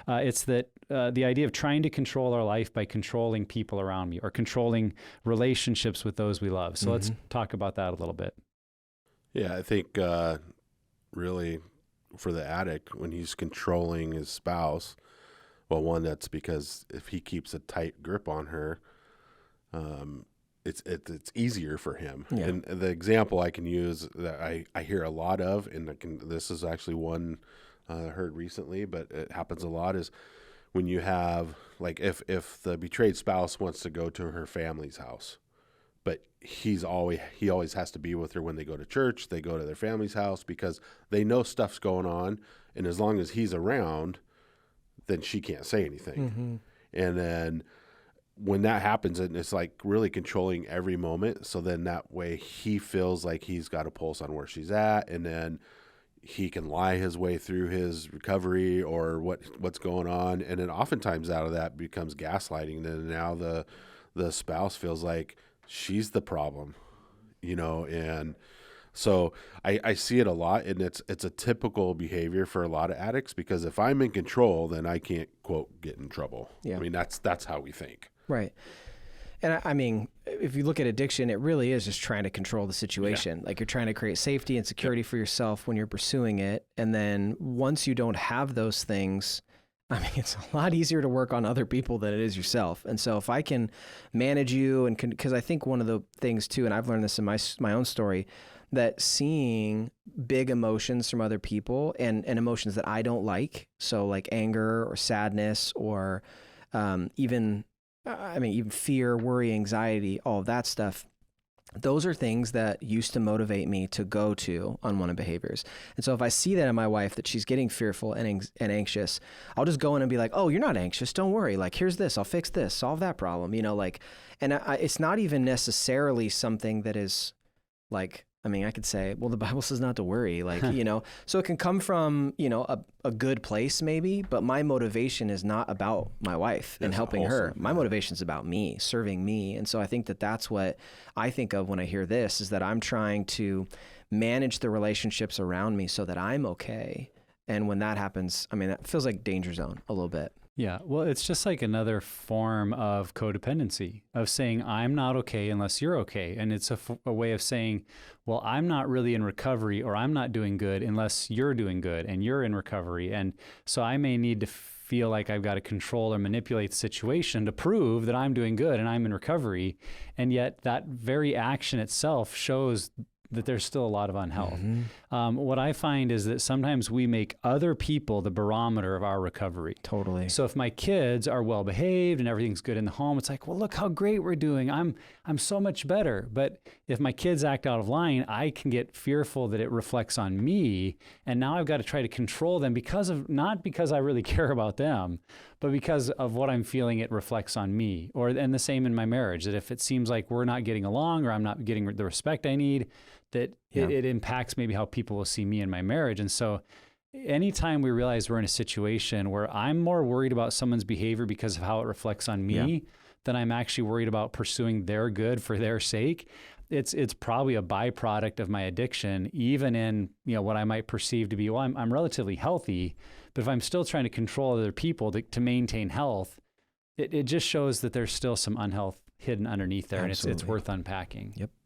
It's that the idea of trying to control our life by controlling people around me or controlling relationships with those we love. So let's talk about that a little bit. Yeah, I think really for the addict, when he's controlling his spouse, well, one, that's because if he keeps a tight grip on her, it's easier for him. Yeah. And the example I can use that I hear a lot of, and this is actually one I heard recently, but it happens a lot, is when you have, like, if the betrayed spouse wants to go to her family's house, but he always has to be with her when they go to church, they go to their family's house because they know stuff's going on, and as long as he's around, then she can't say anything. And then when that happens, and it's like really controlling every moment, so then that way he feels like he's got a pulse on where she's at, and then he can lie his way through his recovery or what's going on, and then oftentimes out of that becomes gaslighting. And now the spouse feels like she's the problem, and so I see it a lot, and it's a typical behavior for a lot of addicts, because if I'm in control, then I can't, quote, get in trouble. Yeah. I mean, that's how we think. Right. And I mean, if you look at addiction, it really is just trying to control the situation. Like, you're trying to create safety and security for yourself when you're pursuing it. And then once you don't have those things, I mean, it's a lot easier to work on other people than it is yourself. And so if I can manage you, and because I think one of the things too, and I've learned this in my own story, that seeing big emotions from other people and emotions that I don't like, so like anger or sadness or even fear, worry, anxiety, all of that stuff, those are things that used to motivate me to go to unwanted behaviors. And so if I see that in my wife, that she's getting fearful and anxious, I'll just go in and be like, oh, you're not anxious. Don't worry. Like, here's this. I'll fix this. Solve that problem. It's not even necessarily something that is like, I could say, well, the Bible says not to worry, like, so it can come from, a good place maybe, but my motivation is not about my wife and helping her. My motivation is about me, serving me. And so I think that that's what I think of when I hear this, is that I'm trying to manage the relationships around me so that I'm okay. And when that happens, that feels like danger zone a little bit. Yeah, well, it's just like another form of codependency, of saying, I'm not okay unless you're okay. And it's a way of saying, well, I'm not really in recovery, or I'm not doing good unless you're doing good and you're in recovery. And so I may need to feel like I've got to control or manipulate the situation to prove that I'm doing good and I'm in recovery. And yet that very action itself shows that there's still a lot of unhealth. What I find is that sometimes we make other people the barometer of our recovery. Totally. So if my kids are well behaved and everything's good in the home, it's like, well, look how great we're doing. I'm so much better. But if my kids act out of line, I can get fearful that it reflects on me. And now I've got to try to control them not because I really care about them, but because of what I'm feeling it reflects on me. And the same in my marriage, that if it seems like we're not getting along or I'm not getting the respect I need, that it impacts maybe how people will see me in my marriage. And so anytime we realize we're in a situation where I'm more worried about someone's behavior because of how it reflects on me than I'm actually worried about pursuing their good for their sake, it's probably a byproduct of my addiction, even in what I might perceive to be, well, I'm relatively healthy, but if I'm still trying to control other people to maintain health, it just shows that there's still some unhealth hidden underneath there. Absolutely. And it's worth unpacking. Yep.